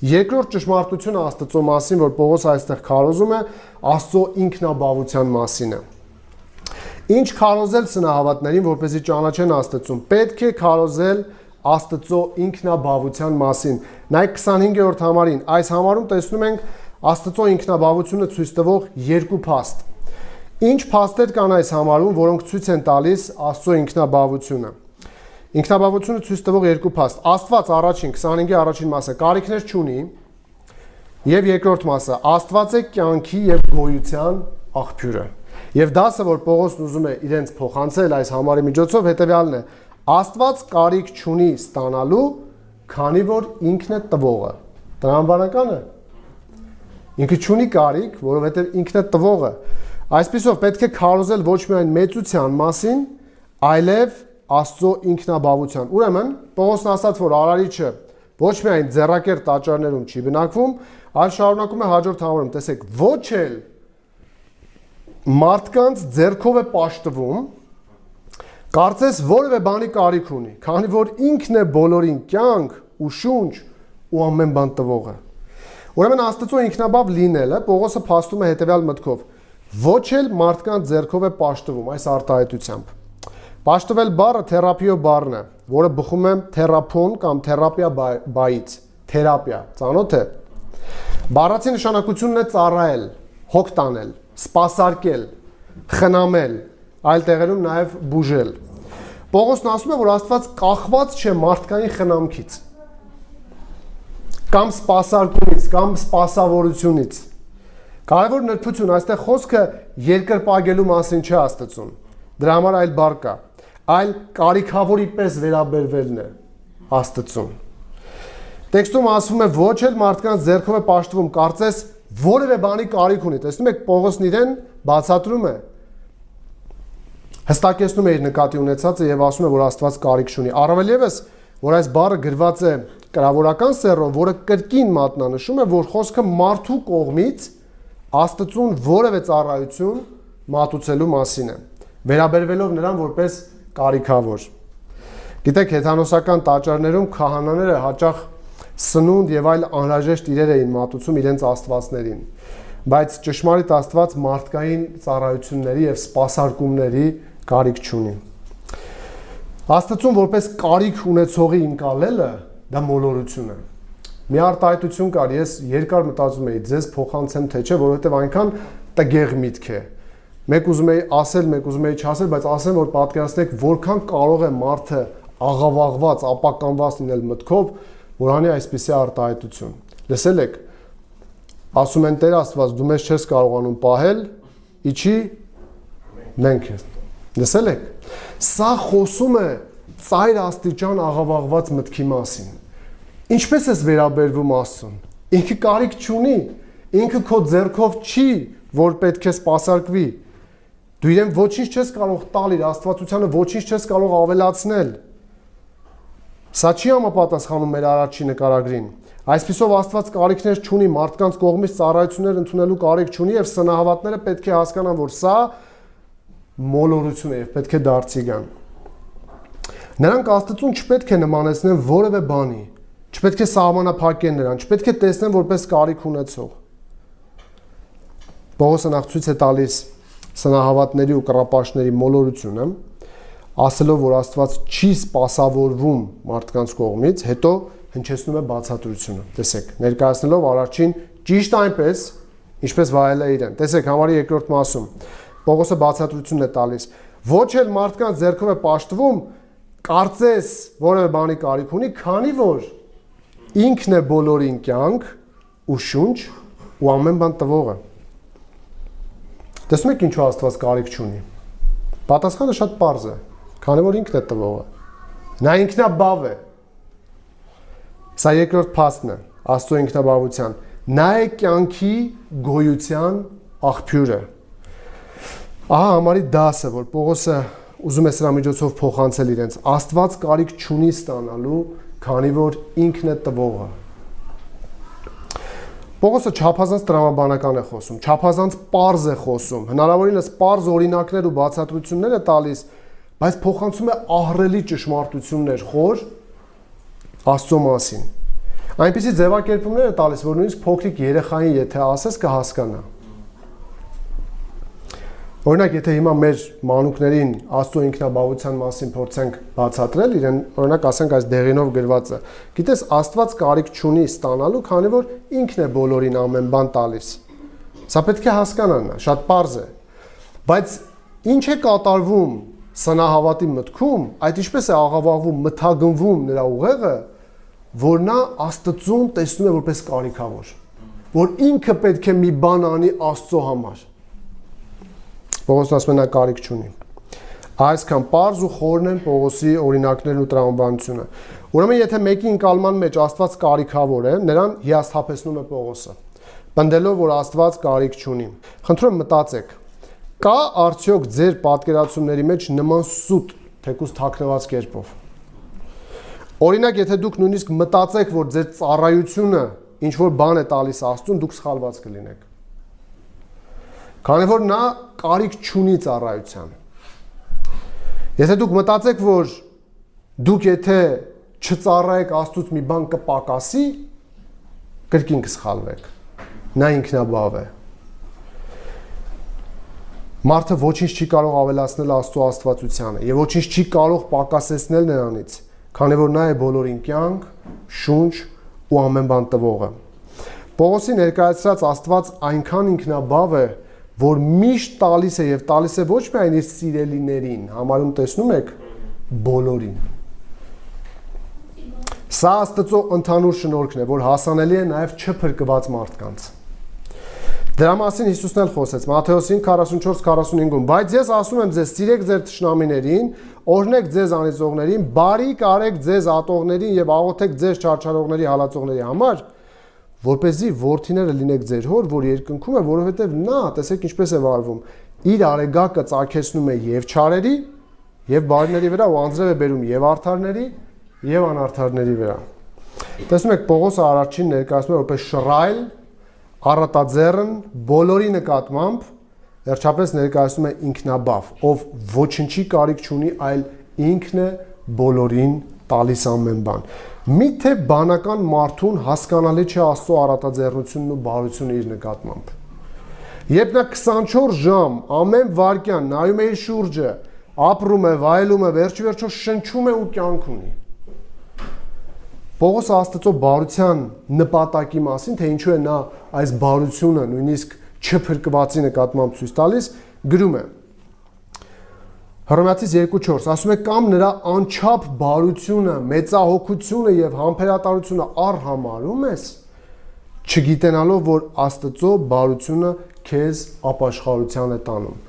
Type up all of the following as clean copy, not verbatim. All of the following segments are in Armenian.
Երկրորդ ճշմարտությունը Աստծո մասին, որ Պողոս այստեղ քարոզում է, Աստծո ինքնաբավության մասին է։ Ինչ քարոզել սնահավատներին, որպեսզի ճանաչեն Աստծուն, պետք է քարոզել Աստծո ինքնաբավության մասին։ Նայեք 25-րդ համարին, այս համարում տեսնում ենք Աստծո ինքնաբավությունը ցույց տվող երկու փաստ։ Ինչ փաստեր կան այս համարում, որոնք ցույց են տալիս Աստծո ինքնաբավությունը։ Ինքնաբավությունը ցույց տվող երկու փաստ։ Աստված առաջին 25-ի առաջին մասը կարիքներ չունի, եւ երկրորդ մասը Աստված է կյանքի եւ գոյության աղբյուրը։ Եվ դասը, որ Պողոսն ուզում է իրենց փոխանցել այս համարի միջոցով, հետեւյալն է. Աստված կարիք չունի ստանալու, քանի որ ինքն է տվողը։ Տրամաբանական է։ Ինքը չունի կարիք, որովհետեւ ինքն է տվողը։ Այսպիսով պետք է քարոզել ոչ միայն մեծության մասին, այլև Աստծո ինքնաբավության։ Ուրեմն, Պողոսն ասաց, որ արարիչը ոչ միայն ձեռակեր տաճարներում չի բնակվում, այլ շարունակում է հաջորդ համարում, տեսեք, ոչ էլ մարդկանց ձեռքով է պաշտվում, կարծես որևէ բանի կարիք ունի, քանի որ ինքն է բոլորին կյանք ու շունչ ու ամեն բան տվողը։ Ուրեմն Աստծո ինքնաբավ լինելը Պողոսը փաստում է հետևյալ մտքով. ոչ էլ մարդկանց ձեռքով է պաշտվում այս արտահայտությամբ։ Պաշտվել բառը թերապիո բառն է, որը բխում է թերապոն կամ թերապիա բայից, թերապիա, ծանոթ է։ Բառացի նշանակությունն է ծառայել, հոգ տանել, սպասարկել, խնամել, այլ տեղերում նաև բուժել։ Պողոսն ասում է, որ Աստված կախված չէ մարդկային խնամքից կամ սպասարկումից, կամ սպասավորությունից։ Կարևոր նրբություն, այստեղ խոսքը երկրպագելու մասին չէ Աստծուն։ Դրա համար այլ բառ կա, այլ կարիքավորի պես վերաբերվելն է Աստծուն։ Տեքստում ասվում է ոչ էլ մարդկանց ձեռքով է պաշտվում, կարծես որևէ բանի կարիք ունի։ Տեսնում եք, Պողոսն իրեն բացատրում է, հստակեցնում է իր նկատի ունեցածը եւ ասում է, որ Աստված կարիք չունի։ Առավել եւս, որ այս բառը գրված է կրավորական սեռով, որը կրկին մատնանշում է, որ խոսքը մարդու կողմից Աստծուն որևէ ծառայություն մատուցելու մասին է, վերաբերվելով նրան որպես կարիքավոր։ Գիտեք, հեթանոսական տաճարներում քահանաները հաճախ սնունդ եւ այլ անհրաժեշտ իրեր էին մատուցում իրենց աստվածներին, բայց ճշմարիտ Աստված մարդկային ծառայությունների եւ սպասարկումների կարիք չունի։ Աստծուն որպես կարիք ունեցողի ընկալելը դա մոլորություն է։ Մի արտահայտություն կար, ես երկար մտածում էի, ձեզ փոխանցեմ թե չէ, որովհետեւ այնքան տգեղ միտք է։ Մեկ ուզում էի ասել, մեկ ուզում էի չասել, բայց ասեմ, որ պատկերացնեք, որքան կարող է մարդը աղավաղված, ապականված լինել մտքով, որ անի այսպիսի արտահայտություն։ Լսել եք, ասում են Տեր Աստված, դու մեզ չես կարողանում պահել, իջի մենք ես։ Լսել եք։ Սա խոսում է ծայր աստիճան աղավաղված մտքի մասին։ Ինչպես ես վերաբերվում Աստծուն։ Ինքը կարիք չունի, ինքը քո ձեռքով չի, որ պետք է սպասարկվի։ Դու իրեն ոչինչ չես կարող տալ, իր աստվածությանը ոչինչ չես կարող ավելացնել։ Սա չի համապատասխանում մեր առաջի նկարագրին։ Այսպիսով Աստված կարիքներ չունի, մարդկանց կողմից ծառայություններ ընդունելու կարիք չունի եւ սնահավատները պետք է հասկանան, որ սա մոլորություն է եւ պետք է դարձի գան։ Նրանք Աստծուն չպետք է նմանեցնեն որևէ բանի, չպետք է սահմանափակեն նրան, չպետք է տեսնեն որպես կարիք ունեցող։ Պողոսը նախ ցույց է տալիս սնահավատների ու կռապաշտների մոլորությունը, ասելով, որ Աստված չի սպասավորվում մարդկանց կողմից, հետո հնչեցնում է բացատրությունը։ Տեսեք, ներկայացնելով առաջին ճիշտ այնպես, ինչպես վայել է իրեն։ Տեսեք, համարի երկրորդ մասում Պողոսը բացատրությունն է տալիս։ Ոչ էլ մարդկանց ձեռքով է պաշտվում, կարծես որևէ բանի կարիք ունի, քանի որ ինքն է բոլորին կյանք ու շունչ ու ամեն բան տվողը։ Տեսնում եք ինչու Աստված կարիք չունի։ Պատասխանը շատ պարզ է, քանի որ ինքն է տվողը։ Նա ինքնաբավ է։ Սա երկրորդ փաստն է Աստծո ինքնաբավության։ Նա է կյանքի գոյության աղբյուրը։ Ահա համարի դասը, որ Պողոսը ուզում է սրա միջոցով փոխանցել իրենց։ Աստված կարիք չունի ստանալու, քանի որ ինքն է տվողը։ Պողոսը չափազանց տրամաբանական է խոսում, չափազանց պարզ է խոսում, հնարավորինս պարզ օրինակներ ու բացատրություններ է տալիս, բայց փոխանցում է ահռելի ճշմարտություններ խոր Աստծո մասին։ Այնպիսի ձևակերպումներ է տալիս, որ նույնիսկ փոքրիկ երեխային եթե ասես կհասկանա։ Օրինակ, եթե հիմա մեր մանուկներին Աստծո ինքնաբավության մասին փորձենք բացատրել, իրեն օրինակ ասենք այս դեղինով գրվածը, գիտես Աստված կարիք չունի ստանալու, քանի որ ինքն է բոլորին ամեն բան տալիս։ Սա պետք է հասկանան, շատ պարզ է։ Բայց ինչ է կատարվում սնահավատի մտքում, այդ ինչպես է աղավաղվում, մթագնվում նրա ուղեղը, որ նա Աստծուն տեսնում է որպես կարիքավոր, որ ինքը պետք է մի բան անի Աստծո համար։ Պողոսն ասում է նա կարիք չունի։ Այսքան պարզ ու խորն են Պողոսի օրինակներն ու տրամաբանությունը։ Ուրեմն եթե մեկի ընկալման մեջ Աստված կարիքավոր է, նրան հիասթափեցնում է Պողոսը, պնդելով, որ Աստված կարիք չունի։ Խնդրում եմ մտածեք, կա արդյոք ձեր պատկերացումների մեջ նման սուտ, թեկուզ թաքնված կերպով։ Օրինակ, եթե դուք նույնիսկ մտածեք, որ ձեր ծառայությունը ինչ որ բան է տալիս Աստծուն, դուք սխալված կլինեք։ Քանի որ նա կարիք չունի ծառայության։ Եթե դուք մտածեք, որ դուք եթե չծառայեք Աստծուց մի բան կպակասի, կրկին կսխալվեք։ Նա ինքնաբավ է։ Մարդը ոչինչ չի կարող ավելացնել Աստծո աստվածությանը եւ ոչինչ չի կարող պակասեցնել նրանից, քանի որ նա է բոլորին կյանք, շունչ ու ամեն բան տվողը։ Պողոսի ներկայացրած Աստված այնքան ինքնաբավ է, որ միշտ տալիս է եւ տալիս է ոչ միայն իր սիրելիներին, համարում տեսնում եք, բոլորին։ Սա Աստծո ընդհանուր շնորհքն է, որ հասանելի է նաեւ չփրկված մարդկանց։ Դրա մասին Հիսուսն էլ խոսեց Մատթեոս 5:44-45-ում, բայց ես ասում եմ ձեզ, սիրեք ձեր թշնամիներին, օրհնեք ձեզ անիծողներին, բարիք արեք ձեզ ատողներին եւ աղոթեք ձեզ չարչարողների հալածողների համար, որպեսզի որդիները լինեք ձեր հոր, որ երկնքում է, որովհետեւ նա, տեսեք ինչպես է վարվում, իր արեգակը ծագեցնում է եւ չարերի, եւ բարիների վրա ու անձրև է բերում եւ արդարների եւ անարդարների վրա։ Տեսնում եք Պողոսը առաջին ներկայացնում է որպես շռայլ, առատաձեռն, բոլորի նկատմամբ, վերջապես ներկայացնում է ինքնաբավ, ով ոչինչի կարիք չունի, այլ ինքն է բոլորին տալիս ամեն բան։ Միթե բանական մարդուն հասկանալի չէ Աստծո առատաձեռնությունն ու բարությունը իր նկատմամբ։ Երբ նա 24 ժամ ամեն վայրկյան նայում է իր շուրջը, ապրում է, վայելում է, վերջիվերջո շնչում է ու կյանք ունի։ Պողոսը Աստծո բարության նպատակի մասին, թե ինչու է նա այս բարությունը նույնիսկ չփրկվածի նկատմամբ ցույց տալիս, գրում է Հռոմեացիս 2:4 ասում է կամ նրա անչափ բարությունը, մեծահոգությունը եւ համբերատարությունը արհամարում ես, չգիտենալով, որ Աստծո բարությունը քեզ ապաշխարության է տանում։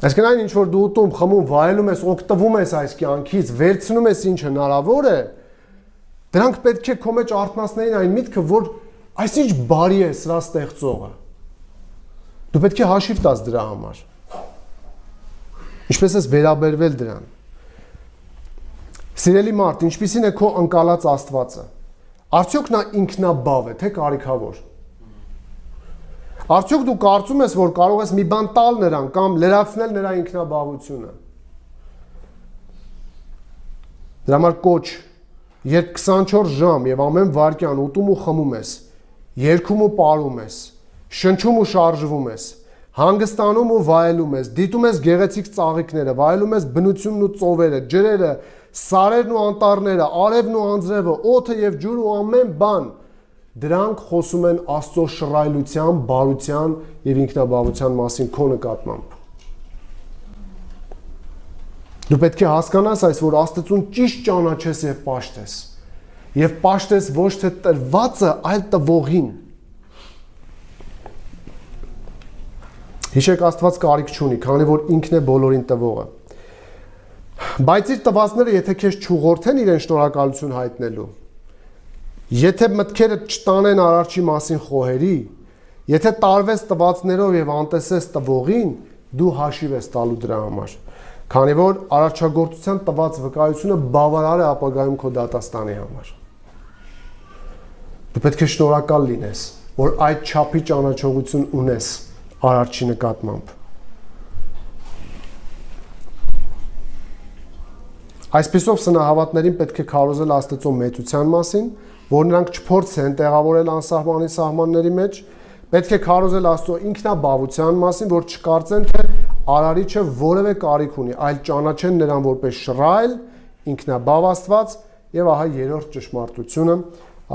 Այսինքն այն ինչ որ դու ուտում, խմում, վայելում ես, օգտվում ես այս կյանքից, վերցնում ես ինչ հնարավոր է, դրանք պետք է քո մեջ արթնացնեին այն միտքը, որ այսինչ բարի է սրա ստեղծողը։ Դու պետք է հաշիվ տաս դրա համար։ Ինչպես ես վերաբերվել դրան։ Սիրելի մարդ, ինչպիսին է քո ընկալած Աստվածը։ Արդյոք նա ինքնաբավ է, թե կարիքավոր։ Արդյոք դու կարծում ես, որ կարող ես մի բան տալ նրան կամ լրացնել նրա ինքնաբավությունը։ Դրա համար կոչ, երբ 24 ժամ եւ ամեն վայրկյան ուտում ու խմում ես, երգում ու պարում ես, շնչում ու շարժվում ես, հանգստանում ու վայելում ես, դիտում ես գեղեցիկ ծաղիկները, վայելում ես բնությունն ու ծովերը, ջրերը, սարերն ու անտառները, արևն ու անձրևը, օդը եւ ջուրը ու ամեն բան, դրանք խոսում են Աստծո շռայլության, բարության եւ ինքնաբավության մասին քո նկատմամբ։ Դու պետք է հասկանաս այս, որ Աստծուն ճիշտ ճանաչես եւ պաշտես։ Եվ պաշտես ոչ թե տրվածը, այլ տվողին։ Հիշեք, Աստված կարիք չունի, քանի որ ինքն է բոլորին տվողը։ Բայց իր տվածները, եթե քեզ չուղղորդեն իրեն շնորհակալություն հայտնելու, եթե մտքերը չտանեն արարչի մասին խոհերի, եթե տարվես տվածներով եւ անտեսես տվողին, դու հաշիվ ես տալու դրա համար։ Քանի որ արարչագործության տված վկայությունը բավարար է ապագայում քո դատաստանի համար։ Դու պետք է շնորհակալ լինես, որ այդ չափի ճանաչողություն ունես արարչի նկատմամբ։ Այսպիսով սնահավատներին պետք է քարոզել Աստծո մեծության մասին, որ նրանք չփորձեն տեղավորել անսահմանի սահմանների մեջ, պետք է քարոզել Աստծո ինքնաբավության մասին, որ չկարծեն, թե արարիչը որևէ կարիք ունի, այլ ճանաչեն նրան որպես շռայլ, ինքնաբավ Աստված, եւ ահա երրորդ ճշմարտությունը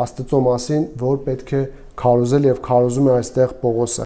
Աստծո մասին, որ պետք է քարոզել եւ քարոզում է այստեղ Պողոսը։